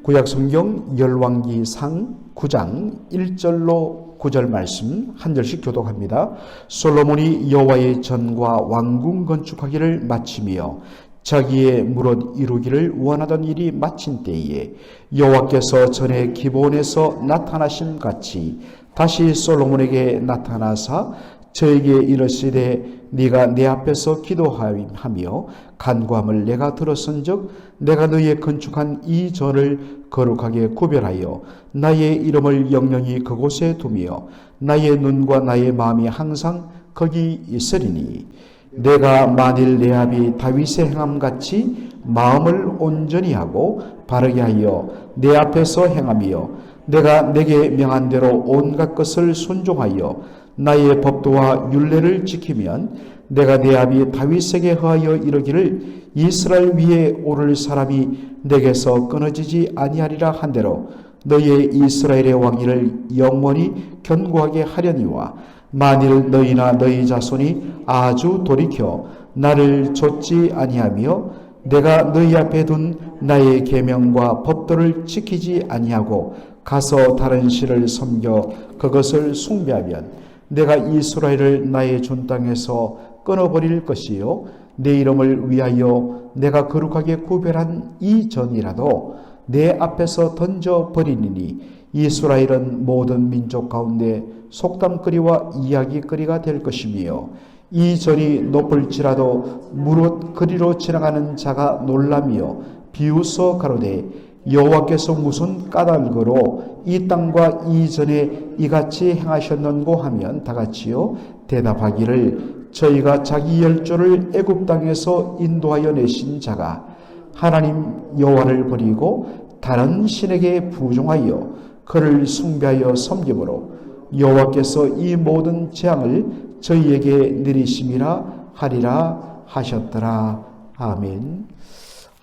구약성경 열왕기상 9장 1절로 9절 말씀 한 절씩 교독합니다. 솔로몬이 여호와의 전과 왕궁 건축하기를 마치며 자기의 무릇 이루기를 원하던 일이 마친 때에 여호와께서 전에 기브온에서 나타나신 같이 다시 솔로몬에게 나타나사 저에게 이르시되 네가 내 앞에서 기도하며 간구함을 내가 들었은즉 내가 너희의 건축한 이 전을 거룩하게 구별하여 나의 이름을 영영히 그곳에 두며 나의 눈과 나의 마음이 항상 거기 있으리니 내가 만일 내 아비 다윗의 행함같이 마음을 온전히 하고 바르게 하여 내 앞에서 행하며 내가 내게 명한 대로 온갖 것을 순종하여 나의 법도와 율례를 지키면 내가 내 아비 다윗에게 허하여 이르기를 이스라엘 위에 오를 사람이 내게서 끊어지지 아니하리라 한대로 너희의 이스라엘의 왕위를 영원히 견고하게 하려니와 만일 너희나 너희 자손이 아주 돌이켜 나를 좇지 아니하며 내가 너희 앞에 둔 나의 계명과 법도를 지키지 아니하고 가서 다른 신을 섬겨 그것을 숭배하면 내가 이스라엘을 나의 준 땅에서 끊어버릴 것이요 내 이름을 위하여 내가 거룩하게 구별한 이 전이라도 내 앞에서 던져버리니 이스라엘은 모든 민족 가운데 속담거리와 이야기거리가 될 것이며 이 전이 높을지라도 무릇 그리로 지나가는 자가 놀라며 비웃어 가로되 여호와께서 무슨 까닭으로 이 땅과 이 전에 이같이 행하셨는고 하면 다같이요 대답하기를 저희가 자기 열조를 애굽 땅에서 인도하여 내신 자가 하나님 여호와를 버리고 다른 신에게 부종하여 그를 숭배하여 섬김으로 여호와께서 이 모든 재앙을 저희에게 내리심이라 하리라 하셨더라. 아멘.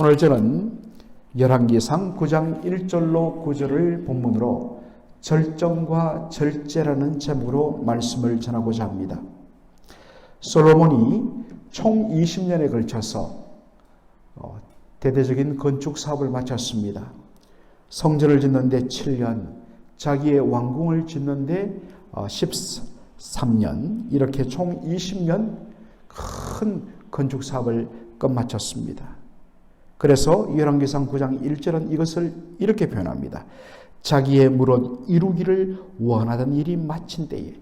오늘 저는 열왕기상 9장 1절로 9절을 본문으로 절정과 절제라는 제목으로 말씀을 전하고자 합니다. 솔로몬이 총 20년에 걸쳐서 대대적인 건축 사업을 마쳤습니다. 성전을 짓는데 7년, 자기의 왕궁을 짓는데 13년, 이렇게 총 20년 큰 건축 사업을 끝마쳤습니다. 그래서 열왕기상 9장 1절은 이것을 이렇게 표현합니다. 자기의 무릇 이루기를 원하던 일이 마친 때에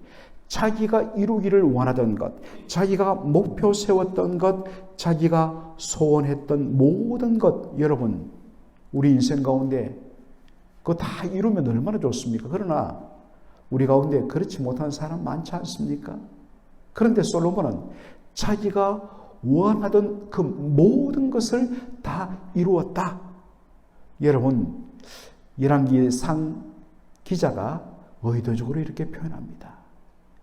자기가 이루기를 원하던 것, 자기가 목표 세웠던 것, 자기가 소원했던 모든 것, 여러분 우리 인생 가운데 그거 다 이루면 얼마나 좋습니까? 그러나 우리 가운데 그렇지 못한 사람 많지 않습니까? 그런데 솔로몬은 자기가 원하던 그 모든 것을 다 이루었다. 여러분, 열왕기상 기자가 의도적으로 이렇게 표현합니다.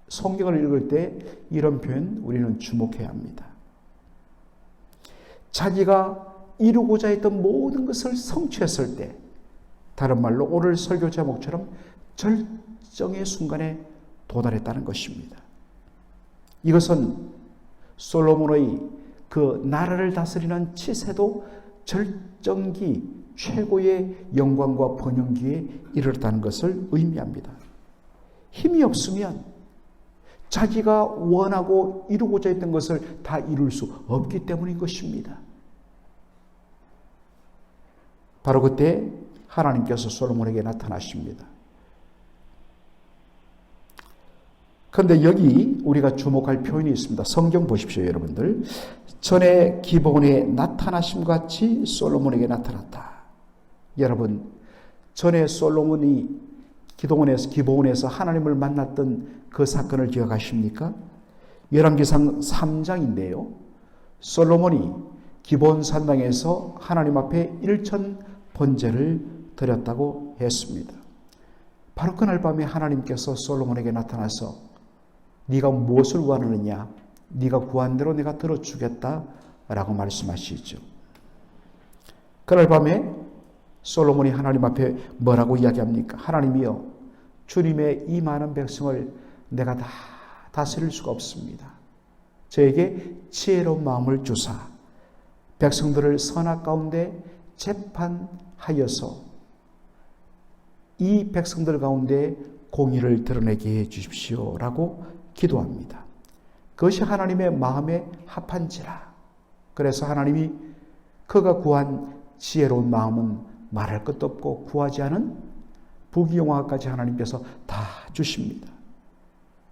성경을 읽을 때 이런 표현 우리는 주목해야 합니다. 자기가 이루고자 했던 모든 것을 성취했을 때, 다른 말로 오늘 설교 제목처럼 절정의 순간에 도달했다는 것입니다. 이것은 솔로몬의 그 나라를 다스리는 치세도 절정기, 최고의 영광과 번영기에 이르렀다는 것을 의미합니다. 힘이 없으면 자기가 원하고 이루고자 했던 것을 다 이룰 수 없기 때문인 것입니다. 바로 그때 하나님께서 솔로몬에게 나타나십니다. 그런데 여기 우리가 주목할 표현이 있습니다. 성경 보십시오, 여러분들. 전에 기브온에 나타나심 같이 솔로몬에게 나타났다. 여러분, 전에 솔로몬이 기브온에서 하나님을 만났던 그 사건을 기억하십니까? 열왕기상 3장인데요. 솔로몬이 기브온 산당에서 하나님 앞에 일천 번제를 드렸다고 했습니다. 바로 그날 밤에 하나님께서 솔로몬에게 나타나서 네가 무엇을 원하느냐? 네가 구한 대로 내가 들어주겠다라고 말씀하시죠. 그날 밤에 솔로몬이 하나님 앞에 뭐라고 이야기합니까? 하나님이여, 주님의 이 많은 백성을 내가 다 다스릴 수가 없습니다. 저에게 지혜로운 마음을 주사 백성들을 선악 가운데 재판하여서 이 백성들 가운데 공의를 드러내게 해 주십시오라고 기도합니다. 그것이 하나님의 마음에 합한지라. 그래서 하나님이 그가 구한 지혜로운 마음은 말할 것도 없고 구하지 않은 부귀영화까지 하나님께서 다 주십니다.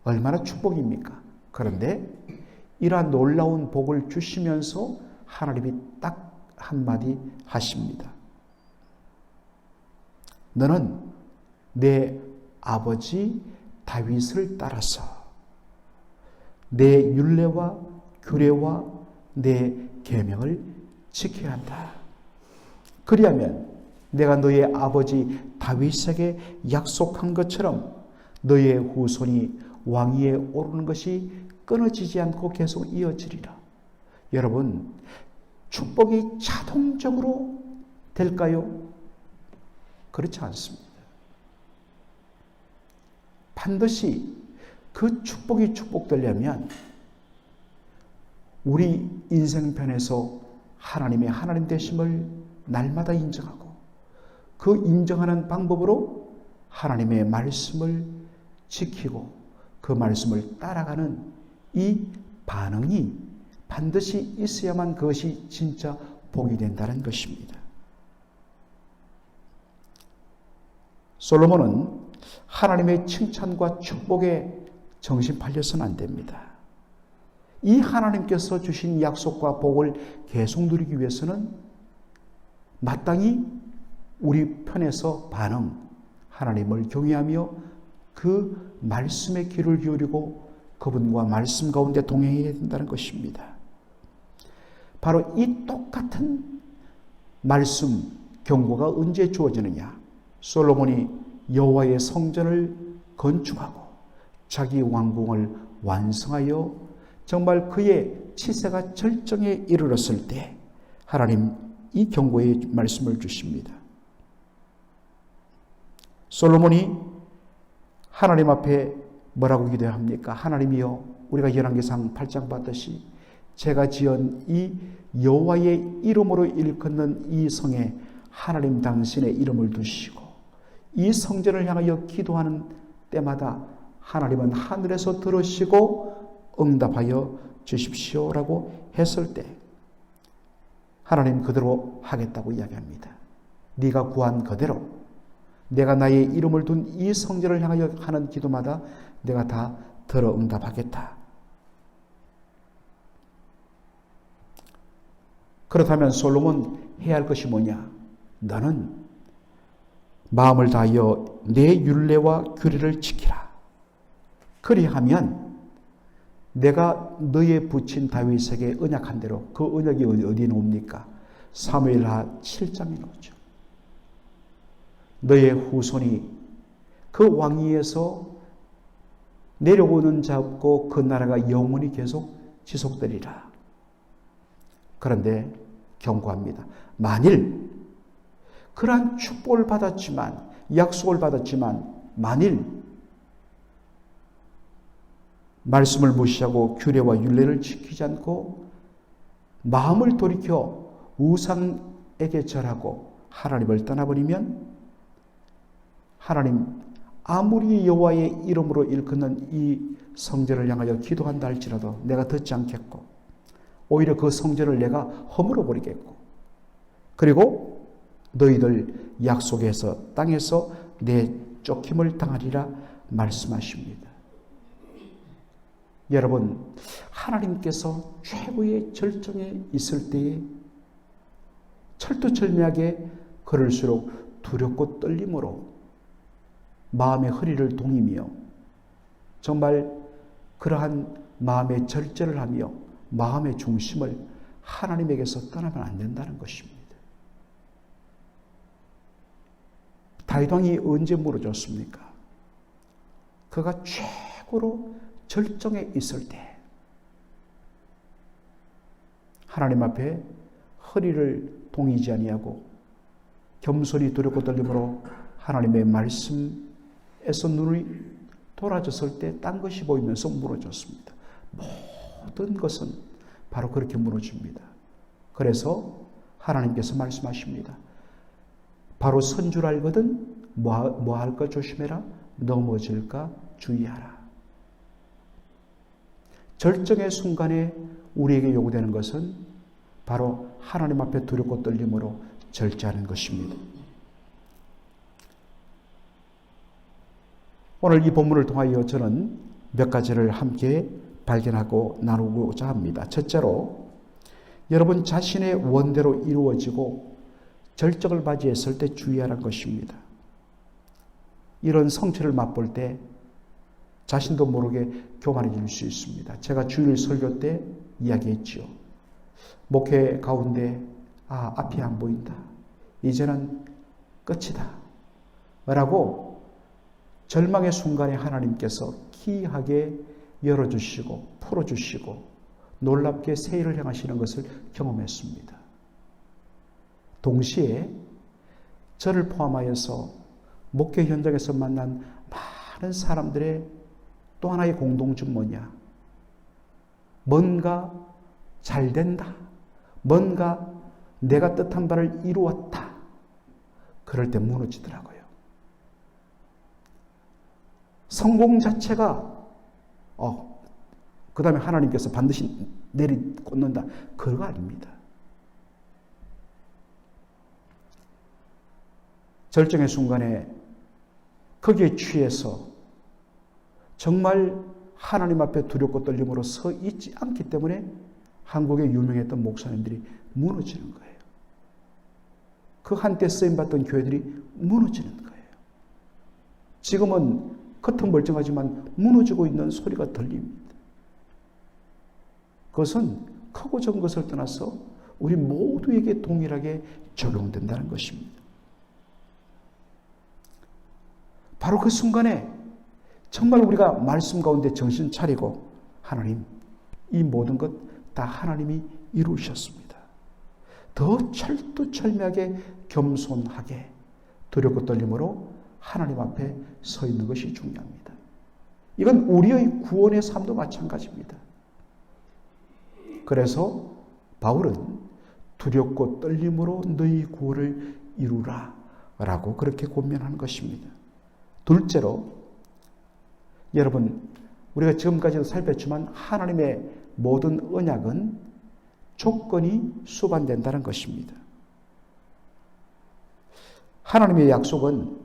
얼마나 축복입니까? 그런데 이러한 놀라운 복을 주시면서 하나님이 딱 한마디 하십니다. 너는 내 아버지 다윗을 따라서 내 율례와 규례와 내 계명을 지켜야 한다. 그리하면 내가 너의 아버지 다윗에게 약속한 것처럼 너의 후손이 왕위에 오르는 것이 끊어지지 않고 계속 이어지리라. 여러분, 축복이 자동적으로 될까요? 그렇지 않습니다. 반드시 그 축복이 축복되려면 우리 인생편에서 하나님의 하나님 되심을 날마다 인정하고 그 인정하는 방법으로 하나님의 말씀을 지키고 그 말씀을 따라가는 이 반응이 반드시 있어야만 그것이 진짜 복이 된다는 것입니다. 솔로몬은 하나님의 칭찬과 축복에 정신 팔려서는 안 됩니다. 이 하나님께서 주신 약속과 복을 계속 누리기 위해서는 마땅히 우리 편에서 반응, 하나님을 경외하며 그 말씀에 귀를 기울이고 그분과 말씀 가운데 동행해야 된다는 것입니다. 바로 이 똑같은 말씀, 경고가 언제 주어지느냐? 솔로몬이 여호와의 성전을 건축하고 자기 왕궁을 완성하여 정말 그의 치세가 절정에 이르렀을 때 하나님 이 경고의 말씀을 주십니다. 솔로몬이 하나님 앞에 뭐라고 기도합니까? 하나님이여, 우리가 열왕기상 8장 봤듯이 제가 지은 이 여호와의 이름으로 일컫는 이 성에 하나님 당신의 이름을 두시고 이 성전을 향하여 기도하는 때마다 하나님은 하늘에서 들으시고 응답하여 주십시오라고 했을 때 하나님 그대로 하겠다고 이야기합니다. 네가 구한 그대로 내가 나의 이름을 둔 이 성전을 향하여 하는 기도마다 내가 다 들어 응답하겠다. 그렇다면 솔로몬 해야 할 것이 뭐냐? 너는 마음을 다하여 내 율례와 규례를 지키라. 그리하면 내가 너의 부친 다윗에게 언약한 대로, 그 언약이 어디에 나옵니까? 사무엘하 7장에 나오죠. 너의 후손이 그 왕위에서 내려오는 자 없고 그 나라가 영원히 계속 지속되리라. 그런데 경고합니다. 만일 그러한 축복을 받았지만, 약속을 받았지만 만일 말씀을 무시하고 규례와 율례를 지키지 않고 마음을 돌이켜 우상에게 절하고 하나님을 떠나버리면 하나님 아무리 여호와의 이름으로 일컫는 이 성전을 향하여 기도한다 할지라도 내가 듣지 않겠고 오히려 그 성전을 내가 허물어 버리겠고 그리고 너희들 약속에서 땅에서 내쫓김을 당하리라 말씀하십니다. 여러분, 하나님께서 최고의 절정에 있을 때에 철두철미하게 걸을수록 두렵고 떨림으로 마음의 허리를 동이며 정말 그러한 마음의 절제를 하며 마음의 중심을 하나님에게서 떠나면 안 된다는 것입니다. 다윗 왕이 언제 무너졌습니까? 그가 최고로 절정에 있을 때 하나님 앞에 허리를 동이지 아니하고 겸손히 두렵고 떨림으로 하나님의 말씀에서 눈이 돌아졌을 때 딴 것이 보이면서 무너졌습니다. 모든 것은 바로 그렇게 무너집니다. 그래서 하나님께서 말씀하십니다. 바로 선 줄 알거든 뭐 할 것 조심해라. 넘어질까 주의하라. 절정의 순간에 우리에게 요구되는 것은 바로 하나님 앞에 두렵고 떨림으로 절제하는 것입니다. 오늘 이 본문을 통하여 저는 몇 가지를 함께 발견하고 나누고자 합니다. 첫째로, 여러분 자신의 원대로 이루어지고 절정을 맞이했을 때 주의하라는 것입니다. 이런 성취를 맛볼 때 자신도 모르게 교만해질 수 있습니다. 제가 주일 설교 때 이야기했지요. 목회 가운데 앞이 안 보인다. 이제는 끝이다. 라고 절망의 순간에 하나님께서 기이하게 열어주시고 풀어주시고 놀랍게 새일을 향하시는 것을 경험했습니다. 동시에 저를 포함하여서 목회 현장에서 만난 많은 사람들의 또 하나의 공통점 뭐냐? 뭔가 잘 된다. 뭔가 내가 뜻한 바를 이루었다. 그럴 때 무너지더라고요. 성공 자체가 그 다음에 하나님께서 반드시 내리꽂는다. 그거 아닙니다. 절정의 순간에 거기에 취해서 정말 하나님 앞에 두렵고 떨림으로 서 있지 않기 때문에 한국에 유명했던 목사님들이 무너지는 거예요. 그 한때 쓰임받던 교회들이 무너지는 거예요. 지금은 겉은 멀쩡하지만 무너지고 있는 소리가 들립니다. 그것은 크고 적은 것을 떠나서 우리 모두에게 동일하게 적용된다는 것입니다. 바로 그 순간에 정말 우리가 말씀 가운데 정신 차리고 하나님, 이 모든 것 다 하나님이 이루셨습니다. 더 철두철미하게 겸손하게 두렵고 떨림으로 하나님 앞에 서 있는 것이 중요합니다. 이건 우리의 구원의 삶도 마찬가지입니다. 그래서 바울은 두렵고 떨림으로 너희 구원을 이루라 라고 그렇게 권면하는 것입니다. 둘째로, 여러분 우리가 지금까지도 살폈지만 하나님의 모든 언약은 조건이 수반된다는 것입니다. 하나님의 약속은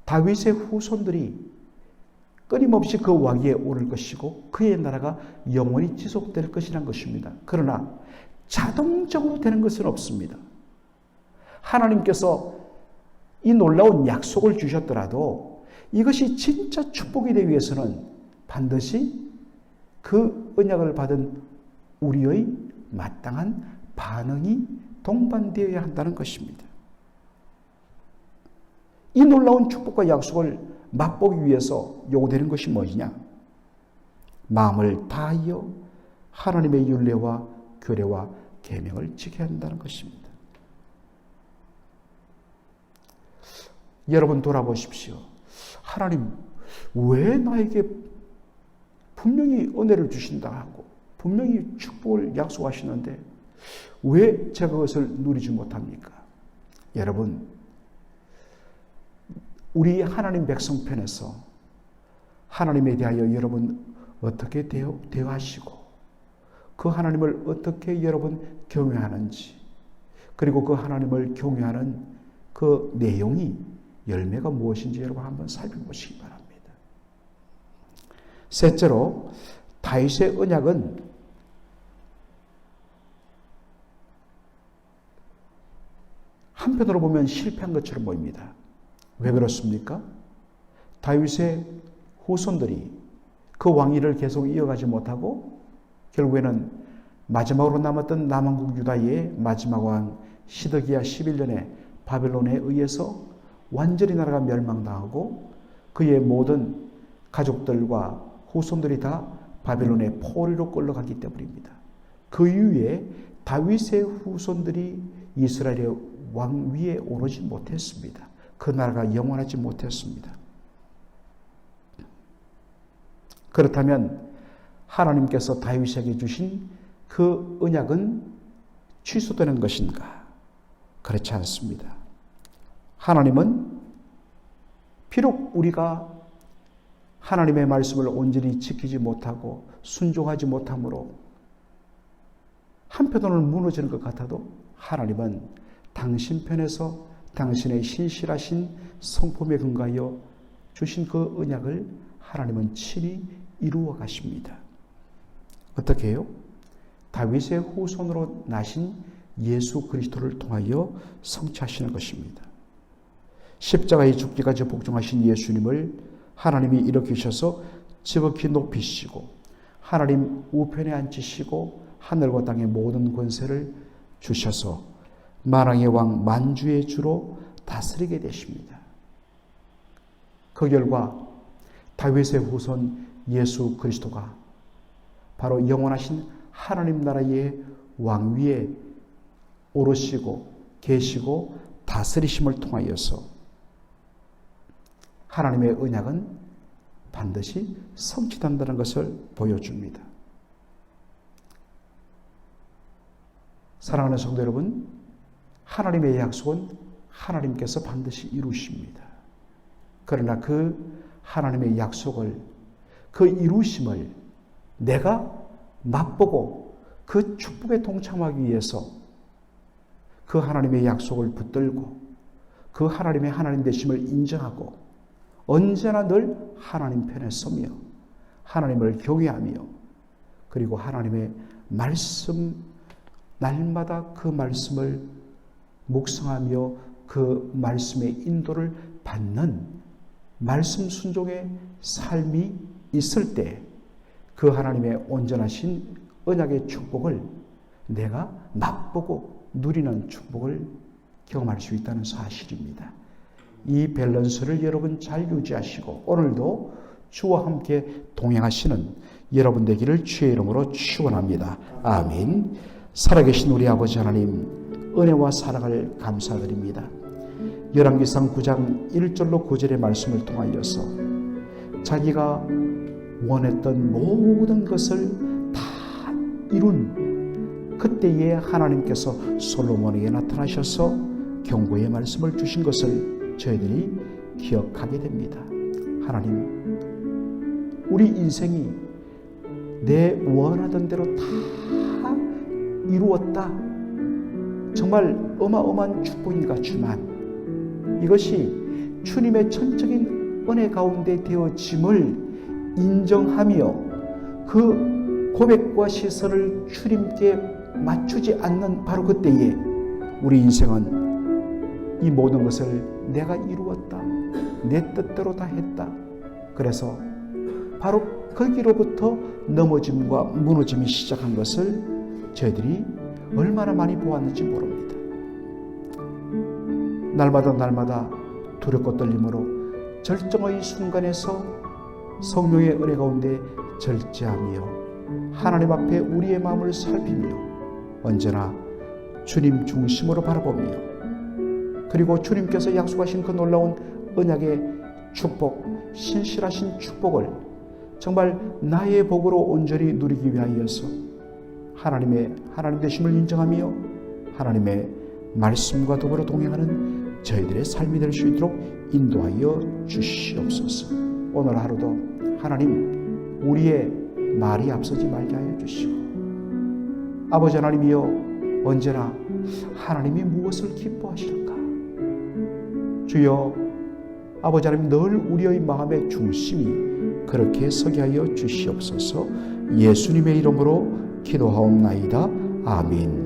다윗의 후손들이 끊임없이 그 왕위에 오를 것이고 그의 나라가 영원히 지속될 것이라는 것입니다. 그러나 자동적으로 되는 것은 없습니다. 하나님께서 이 놀라운 약속을 주셨더라도 이것이 진짜 축복이 되기 위해서는 반드시 그 언약을 받은 우리의 마땅한 반응이 동반되어야 한다는 것입니다. 이 놀라운 축복과 약속을 맛보기 위해서 요구되는 것이 무엇이냐? 마음을 다하여 하나님의 율례와 규례와 계명을 지켜야 한다는 것입니다. 여러분 돌아보십시오. 하나님 왜 나에게 분명히 은혜를 주신다 하고 분명히 축복을 약속하시는데 왜 제가 그것을 누리지 못합니까? 여러분, 우리 하나님 백성 편에서 하나님에 대하여 여러분 어떻게 대화하시고 그 하나님을 어떻게 여러분 경외하는지, 그리고 그 하나님을 경외하는 그 내용이 열매가 무엇인지 여러분 한번 살펴보시기 바랍니다. 셋째로, 다윗의 언약은 한편으로 보면 실패한 것처럼 보입니다. 왜 그렇습니까? 다윗의 후손들이 그 왕위를 계속 이어가지 못하고 결국에는 마지막으로 남았던 남왕국 유다의 마지막 왕 시드기야 11년에 바벨론에 의해서 완전히 나라가 멸망당하고 그의 모든 가족들과 후손들이 다 바벨론의 포로로 끌려가기 때문입니다. 그 이후에 다윗의 후손들이 이스라엘의 왕위에 오르지 못했습니다. 그 나라가 영원하지 못했습니다. 그렇다면 하나님께서 다윗에게 주신 그 언약은 취소되는 것인가? 그렇지 않습니다. 하나님은 비록 우리가 하나님의 말씀을 온전히 지키지 못하고 순종하지 못함으로 한편으로는 무너지는 것 같아도 하나님은 당신 편에서 당신의 신실하신 성품에 근거하여 주신 그 언약을 하나님은 친히 이루어 가십니다. 어떻게 해요? 다윗의 후손으로 나신 예수 그리스도를 통하여 성취하시는 것입니다. 십자가의 죽기까지 복종하신 예수님을 하나님이 일으키셔서 지극히 높이시고 하나님 우편에 앉히시고 하늘과 땅의 모든 권세를 주셔서 만왕의 왕 만주의 주로 다스리게 되십니다. 그 결과 다윗의 후손 예수 그리스도가 바로 영원하신 하나님 나라의 왕위에 오르시고 계시고 다스리심을 통하여서 하나님의 언약은 반드시 성취된다는 것을 보여줍니다. 사랑하는 성도 여러분, 하나님의 약속은 하나님께서 반드시 이루십니다. 그러나 그 하나님의 약속을, 그 이루심을 내가 맛보고 그 축복에 동참하기 위해서 그 하나님의 약속을 붙들고 그 하나님의 하나님 되심을 인정하고 언제나 늘 하나님 편에 서며 하나님을 경외하며 그리고 하나님의 말씀 날마다 그 말씀을 묵상하며 그 말씀의 인도를 받는 말씀 순종의 삶이 있을 때 그 하나님의 온전하신 언약의 축복을 내가 맛보고 누리는 축복을 경험할 수 있다는 사실입니다. 이 밸런스를 여러분 잘 유지하시고 오늘도 주와 함께 동행하시는 여러분 되기를 주의 이름으로 축원합니다. 아멘. 살아계신 우리 아버지 하나님, 은혜와 사랑을 감사드립니다. 열왕기상 9장 1절로 9절의 말씀을 통하여서 자기가 원했던 모든 것을 다 이룬 그때에 하나님께서 솔로몬에게 나타나셔서 경고의 말씀을 주신 것을 저희들이 기억하게 됩니다. 하나님, 우리 인생이 내 원하던 대로 다 이루었다. 정말 어마어마한 축복인 것 같지만 이것이 주님의 전적인 은혜 가운데 되어짐을 인정하며 그 고백과 시선을 주님께 맞추지 않는 바로 그때에 우리 인생은 이 모든 것을 내가 이루었다. 내 뜻대로 다 했다. 그래서 바로 거기로부터 넘어짐과 무너짐이 시작한 것을 저희들이 얼마나 많이 보았는지 모릅니다. 날마다 두렵고 떨림으로 절정의 순간에서 성령의 은혜 가운데 절제하며 하나님 앞에 우리의 마음을 살피며 언제나 주님 중심으로 바라보며 그리고 주님께서 약속하신 그 놀라운 언약의 축복, 신실하신 축복을 정말 나의 복으로 온전히 누리기 위하여서 하나님의 하나님 되심을 인정하며 하나님의 말씀과 더불어 동행하는 저희들의 삶이 될 수 있도록 인도하여 주시옵소서. 오늘 하루도 하나님 우리의 말이 앞서지 말게 하여 주시고 아버지 하나님이여 언제나 하나님이 무엇을 기뻐하실까? 주여 아버지 하나님 늘 우리의 마음의 중심이 그렇게 서게 하여 주시옵소서. 예수님의 이름으로 기도하옵나이다. 아멘.